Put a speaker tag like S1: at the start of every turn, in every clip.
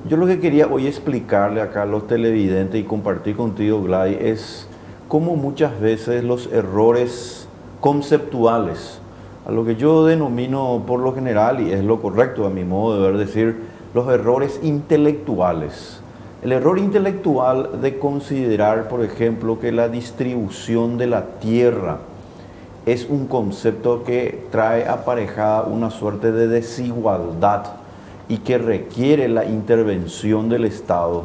S1: Yo lo que quería hoy explicarle acá a los televidentes y compartir contigo, Gladys, es cómo muchas veces los errores conceptuales, a lo que yo denomino por lo general, y es lo correcto a mi modo de ver decir, los errores intelectuales. El error intelectual de considerar, por ejemplo, que la distribución de la tierra es un concepto que trae aparejada una suerte de desigualdad y que requiere la intervención del Estado,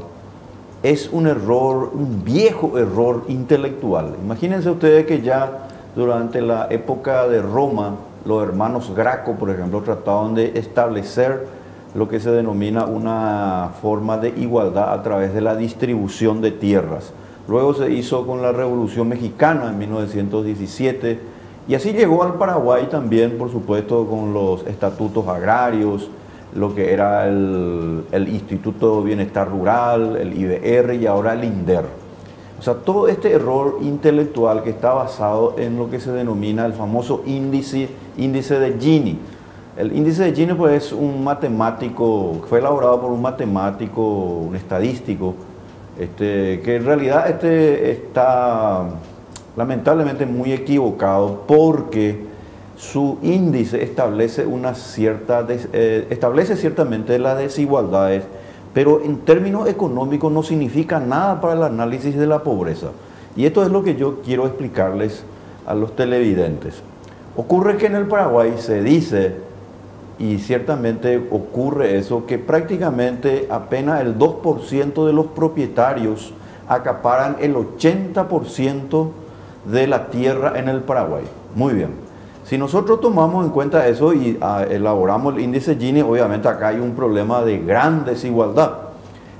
S1: es un error, un viejo error intelectual. Imagínense ustedes que ya durante la época de Roma, los hermanos Graco, por ejemplo, trataban de establecer lo que se denomina una forma de igualdad a través de la distribución de tierras. Luego se hizo con la Revolución Mexicana en 1917 y así llegó al Paraguay también, por supuesto, con los estatutos agrarios, lo que era el Instituto de Bienestar Rural, el IBR y ahora el INDER. O sea, todo este error intelectual que está basado en lo que se denomina el famoso índice de Gini. El índice de Gini pues, es un matemático, fue elaborado por un matemático, un estadístico, que en realidad está lamentablemente muy equivocado porque su índice establece establece ciertamente las desigualdades, pero en términos económicos no significa nada para el análisis de la pobreza. Y esto es lo que yo quiero explicarles a los televidentes. Ocurre que en el Paraguay se dice, y ciertamente ocurre eso, que prácticamente apenas el 2% de los propietarios acaparan el 80% de la tierra en el Paraguay. Muy bien. Si nosotros tomamos en cuenta eso y elaboramos el índice Gini, obviamente acá hay un problema de gran desigualdad.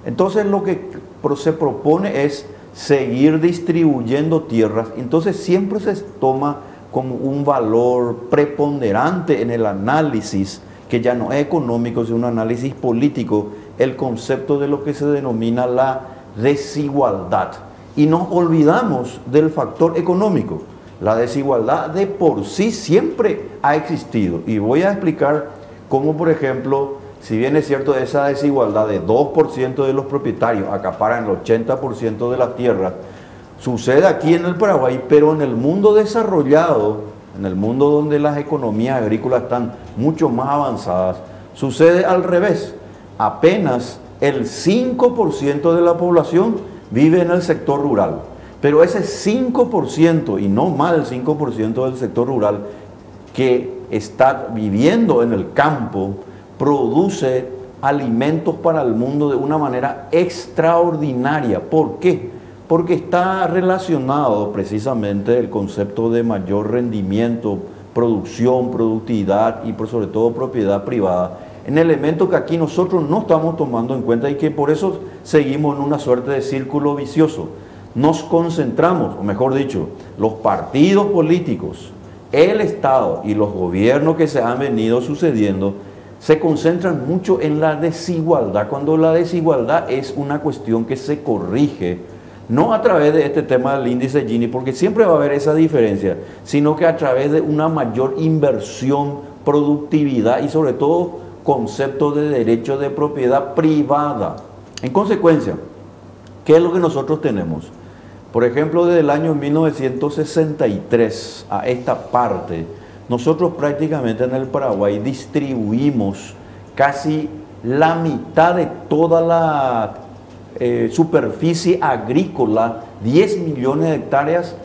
S1: Entonces lo que se propone es seguir distribuyendo tierras. Entonces siempre se toma como un valor preponderante en el análisis, que ya no es económico, sino un análisis político, el concepto de lo que se denomina la desigualdad. Y nos olvidamos del factor económico. La desigualdad de por sí siempre ha existido. Y voy a explicar cómo, por ejemplo, si bien es cierto esa desigualdad de 2% de los propietarios acaparan el 80% de la tierra, sucede aquí en el Paraguay, pero en el mundo desarrollado, en el mundo donde las economías agrícolas están mucho más avanzadas, sucede al revés. Apenas el 5% de la población vive en el sector rural. Pero ese 5%, y no más del 5% del sector rural, que está viviendo en el campo, produce alimentos para el mundo de una manera extraordinaria. ¿Por qué? Porque está relacionado precisamente el concepto de mayor rendimiento, producción, productividad y sobre todo propiedad privada, en elementos que aquí nosotros no estamos tomando en cuenta y que por eso seguimos en una suerte de círculo vicioso. Nos concentramos, o mejor dicho, los partidos políticos, el Estado y los gobiernos que se han venido sucediendo se concentran mucho en la desigualdad, cuando la desigualdad es una cuestión que se corrige, no a través de este tema del índice Gini, porque siempre va a haber esa diferencia, sino que a través de una mayor inversión, productividad y sobre todo concepto de derecho de propiedad privada. En consecuencia, ¿qué es lo que nosotros tenemos? Por ejemplo, desde el año 1963 a esta parte, nosotros prácticamente en el Paraguay distribuimos casi la mitad de toda la superficie agrícola, 10 millones de hectáreas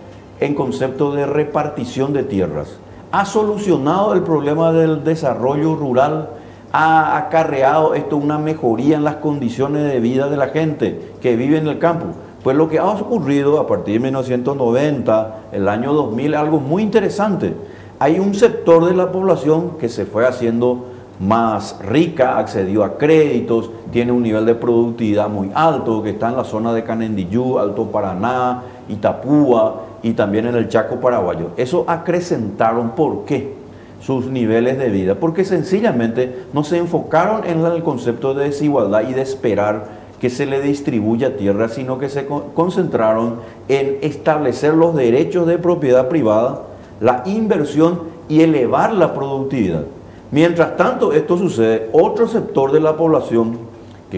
S1: en concepto de repartición de tierras. Ha solucionado el problema del desarrollo rural, ha acarreado esto una mejoría en las condiciones de vida de la gente que vive en el campo. Pues lo que ha ocurrido a partir de 1990, el año 2000, algo muy interesante. Hay un sector de la población que se fue haciendo más rica, accedió a créditos, tiene un nivel de productividad muy alto, que está en la zona de Canendillú, Alto Paraná, Itapúa y también en el Chaco paraguayo. Eso acrecentaron, ¿por qué? Sus niveles de vida, porque sencillamente no se enfocaron en el concepto de desigualdad y de esperar que se le distribuya tierra, sino que se concentraron en establecer los derechos de propiedad privada, la inversión y elevar la productividad. Mientras tanto esto sucede, otro sector de la población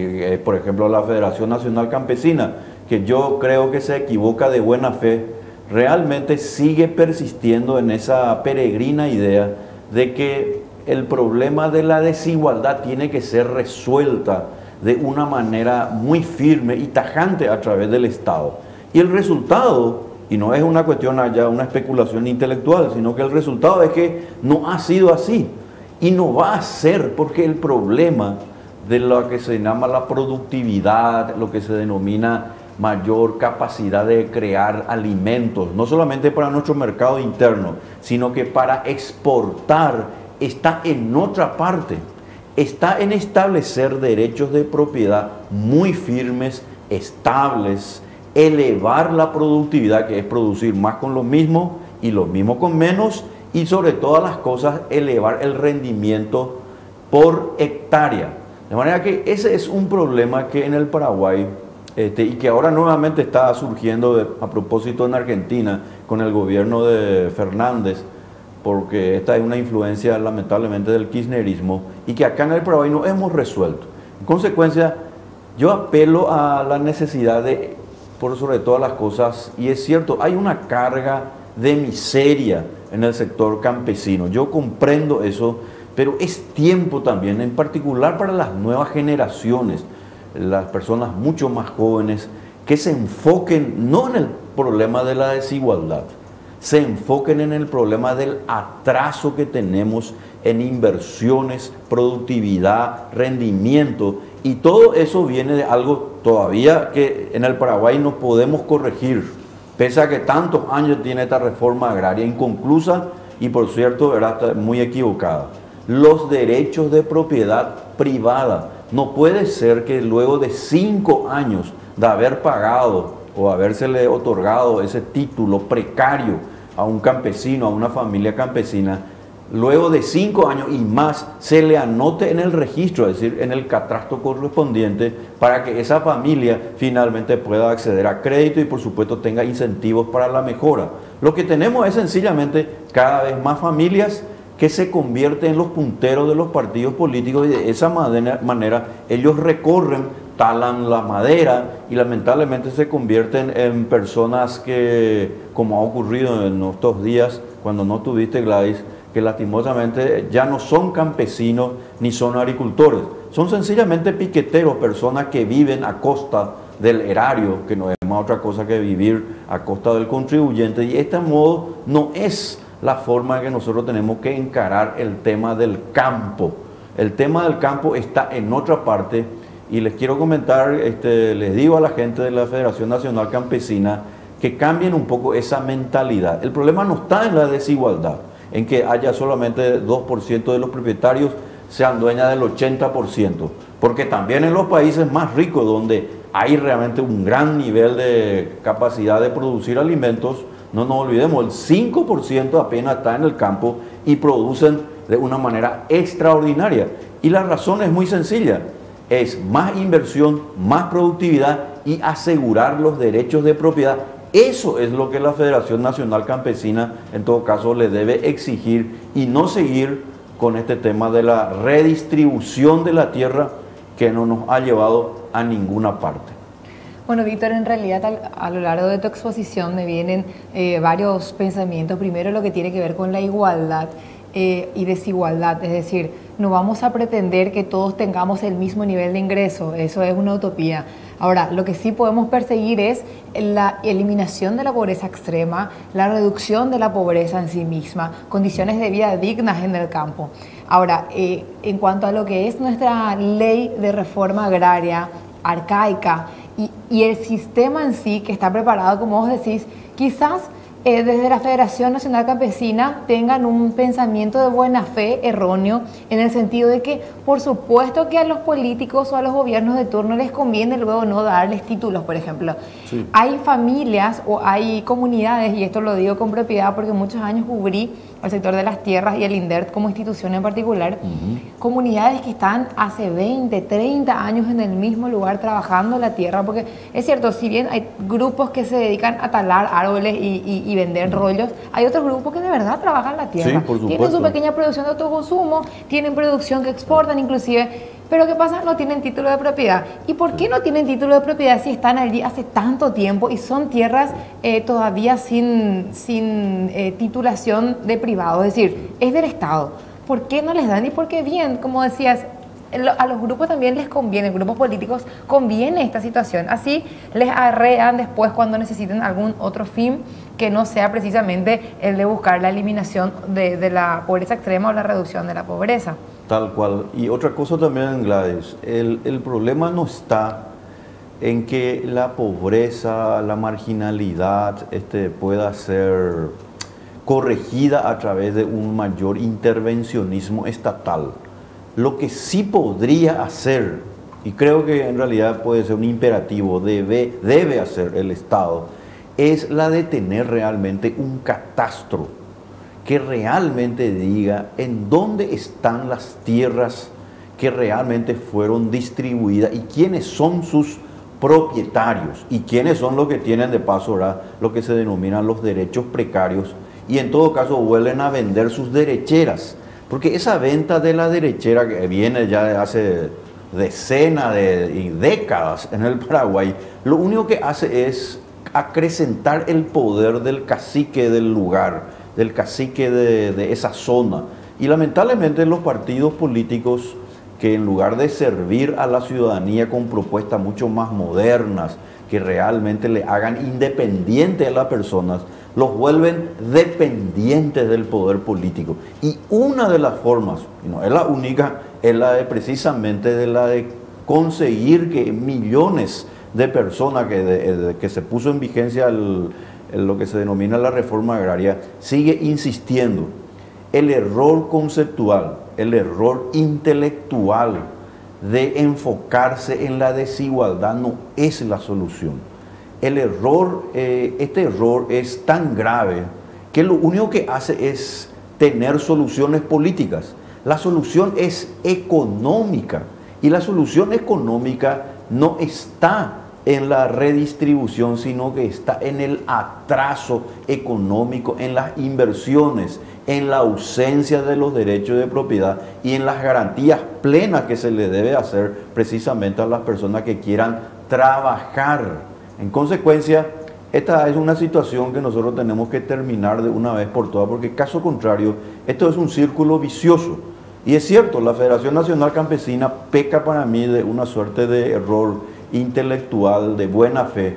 S1: que es, por ejemplo, la Federación Nacional Campesina, que yo creo que se equivoca de buena fe, realmente sigue persistiendo en esa peregrina idea de que el problema de la desigualdad tiene que ser resuelta de una manera muy firme y tajante a través del Estado. Y el resultado, y no es una cuestión allá, una especulación intelectual, sino que el resultado es que no ha sido así y no va a ser, porque el problema de lo que se llama la productividad, lo que se denomina mayor capacidad de crear alimentos, no solamente para nuestro mercado interno, sino que para exportar, está en otra parte, está en establecer derechos de propiedad muy firmes, estables, elevar la productividad, que es producir más con lo mismo y lo mismo con menos, y sobre todas las cosas elevar el rendimiento por hectárea. De manera que ese es un problema que en el Paraguay, y que ahora nuevamente está surgiendo a propósito en Argentina con el gobierno de Fernández, porque esta es una influencia lamentablemente del kirchnerismo, y que acá en el Paraguay no hemos resuelto. En consecuencia, yo apelo a la necesidad de, por sobre todas las cosas, y es cierto, hay una carga de miseria en el sector campesino, yo comprendo eso, pero es tiempo también, en particular para las nuevas generaciones, las personas mucho más jóvenes, que se enfoquen no en el problema de la desigualdad, se enfoquen en el problema del atraso que tenemos en inversiones, productividad, rendimiento, y todo eso viene de algo todavía que en el Paraguay no podemos corregir, pese a que tantos años tiene esta reforma agraria inconclusa y, por cierto, era muy equivocada. Los derechos de propiedad privada. No puede ser que luego de 5 años de haber pagado o habérsele otorgado ese título precario a un campesino, a una familia campesina, luego de 5 años y más se le anote en el registro, es decir, en el catastro correspondiente, para que esa familia finalmente pueda acceder a crédito y por supuesto tenga incentivos para la mejora. Lo que tenemos es sencillamente cada vez más familias que se convierten en los punteros de los partidos políticos, y de esa manera ellos recorren, talan la madera y lamentablemente se convierten en personas que, como ha ocurrido en estos días cuando no tuviste, Gladys, que lastimosamente ya no son campesinos ni son agricultores, son sencillamente piqueteros, personas que viven a costa del erario, que no es más otra cosa que vivir a costa del contribuyente, y este modo no es la forma en que nosotros tenemos que encarar el tema del campo. El tema del campo está en otra parte, y les quiero comentar, les digo a la gente de la Federación Nacional Campesina que cambien un poco esa mentalidad. El problema no está en la desigualdad, en que haya solamente 2% de los propietarios sean dueñas del 80%, porque también en los países más ricos, donde hay realmente un gran nivel de capacidad de producir alimentos, no nos olvidemos, el 5% apenas está en el campo y producen de una manera extraordinaria. Y la razón es muy sencilla, es más inversión, más productividad y asegurar los derechos de propiedad. Eso es lo que la Federación Nacional Campesina en todo caso le debe exigir, y no seguir con este tema de la redistribución de la tierra que no nos ha llevado a ninguna parte.
S2: Bueno, Víctor, en realidad a lo largo de tu exposición me vienen varios pensamientos. Primero, lo que tiene que ver con la igualdad y desigualdad, es decir, no vamos a pretender que todos tengamos el mismo nivel de ingreso, eso es una utopía. Ahora, lo que sí podemos perseguir es la eliminación de la pobreza extrema, la reducción de la pobreza en sí misma, condiciones de vida dignas en el campo. Ahora, en cuanto a lo que es nuestra ley de reforma agraria arcaica, y el sistema en sí que está preparado, como vos decís, quizás desde la Federación Nacional Campesina tengan un pensamiento de buena fe erróneo, en el sentido de que por supuesto que a los políticos o a los gobiernos de turno les conviene luego no darles títulos, por ejemplo. Sí. Hay familias o hay comunidades, y esto lo digo con propiedad porque muchos años cubrí el sector de las tierras y el INDERT como institución en particular, comunidades que están hace 20, 30 años en el mismo lugar trabajando la tierra, porque es cierto, si bien hay grupos que se dedican a talar árboles y vender rollos, hay otros grupos que de verdad trabajan la tierra,
S1: sí, por supuesto.
S2: Tienen su pequeña producción de autoconsumo, tienen producción que exportan, inclusive Pero ¿qué pasa? No tienen título de propiedad. ¿Y por qué no tienen título de propiedad si están allí hace tanto tiempo y son tierras todavía sin titulación de privado? Es decir, es del Estado. ¿Por qué no les dan? Y porque bien, como decías, a los grupos también les conviene, grupos políticos conviene esta situación. Así les arrean después cuando necesiten algún otro fin que no sea precisamente el de buscar la eliminación de la pobreza extrema o la reducción de la pobreza.
S1: Tal cual. Y otra cosa también, Gladys, el problema no está en que la pobreza, la marginalidad pueda ser corregida a través de un mayor intervencionismo estatal. Lo que sí podría hacer, y creo que en realidad puede ser un imperativo, debe hacer el Estado, es la de tener realmente un catastro que realmente diga en dónde están las tierras que realmente fueron distribuidas y quiénes son sus propietarios y quiénes son los que tienen de paso ahora lo que se denominan los derechos precarios y en todo caso vuelven a vender sus derecheras. Porque esa venta de la derechera que viene ya de hace decenas de décadas en el Paraguay, lo único que hace es acrecentar el poder del cacique del lugar, del cacique de esa zona. Y lamentablemente los partidos políticos que en lugar de servir a la ciudadanía con propuestas mucho más modernas, que realmente le hagan independiente a las personas, los vuelven dependientes del poder político. Y una de las formas, y no es la única, es la de precisamente de la de conseguir que millones de personas que se puso en vigencia lo que se denomina la reforma agraria, sigue insistiendo. El error conceptual, el error intelectual de enfocarse en la desigualdad no es la solución. Este error es tan grave que lo único que hace es tener soluciones políticas. La solución es económica y la solución económica no está en la redistribución, sino que está en el atraso económico, en las inversiones, en la ausencia de los derechos de propiedad y en las garantías plenas que se le debe hacer precisamente a las personas que quieran trabajar. En consecuencia, esta es una situación que nosotros tenemos que terminar de una vez por todas, porque caso contrario, esto es un círculo vicioso. Y es cierto, la Federación Nacional Campesina peca para mí de una suerte de error intelectual, de buena fe,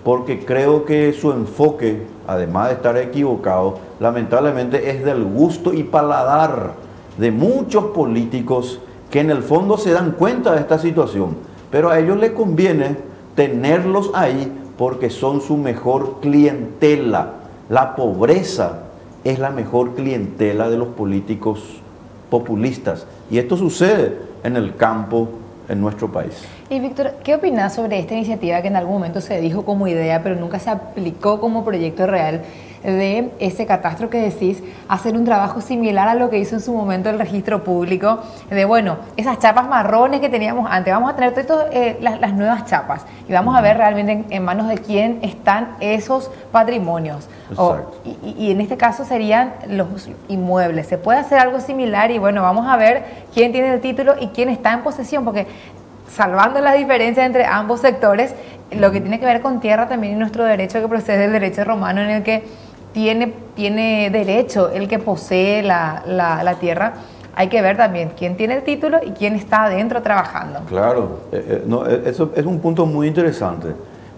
S1: porque creo que su enfoque, además de estar equivocado, lamentablemente es del gusto y paladar de muchos políticos que en el fondo se dan cuenta de esta situación, pero a ellos les conviene tenerlos ahí porque son su mejor clientela. La pobreza es la mejor clientela de los políticos populistas y esto sucede en el campo en nuestro país.
S2: Y Víctor, ¿qué opinas sobre esta iniciativa que en algún momento se dijo como idea pero nunca se aplicó como proyecto real, de ese catastro que decís, hacer un trabajo similar a lo que hizo en su momento el registro público, de bueno, esas chapas marrones que teníamos antes, vamos a tener todas las nuevas chapas y vamos a ver realmente en manos de quién están esos patrimonios? Y en este caso serían los inmuebles. ¿Se puede hacer algo similar? Y bueno, vamos a ver quién tiene el título y quién está en posesión, porque salvando las diferencias entre ambos sectores, lo que tiene que ver con tierra también y nuestro derecho que procede del derecho romano, en el que tiene derecho el que posee la tierra. Hay que ver también quién tiene el título y quién está adentro trabajando.
S1: Claro, eso es un punto muy interesante.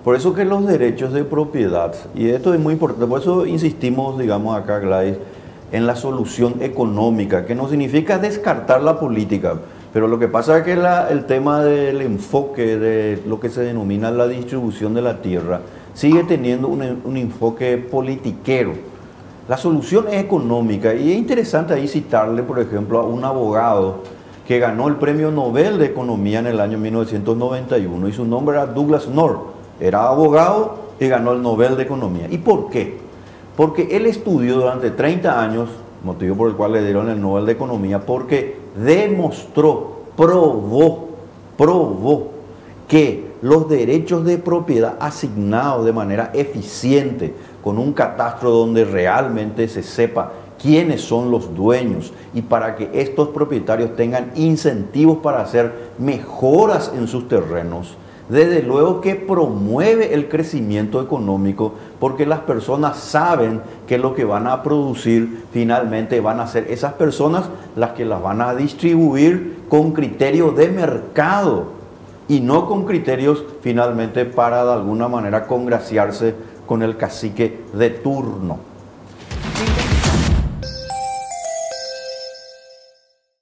S1: Por eso que los derechos de propiedad, y esto es muy importante, por eso insistimos, digamos acá, Gladys, en la solución económica, que no significa descartar la política, pero lo que pasa es que el tema del enfoque de lo que se denomina la distribución de la tierra sigue teniendo un enfoque politiquero. La solución es económica y es interesante ahí citarle, por ejemplo, a un abogado que ganó el Premio Nobel de Economía en el año 1991 y su nombre era Douglas North. Era abogado y ganó el Nobel de Economía. ¿Y por qué? Porque él estudió durante 30 años, motivo por el cual le dieron el Nobel de Economía, porque demostró, probó que los derechos de propiedad asignados de manera eficiente, con un catastro donde realmente se sepa quiénes son los dueños y para que estos propietarios tengan incentivos para hacer mejoras en sus terrenos, desde luego que promueve el crecimiento económico, porque las personas saben que lo que van a producir finalmente van a ser esas personas las que las van a distribuir con criterio de mercado y no con criterios finalmente para de alguna manera congraciarse con el cacique de turno.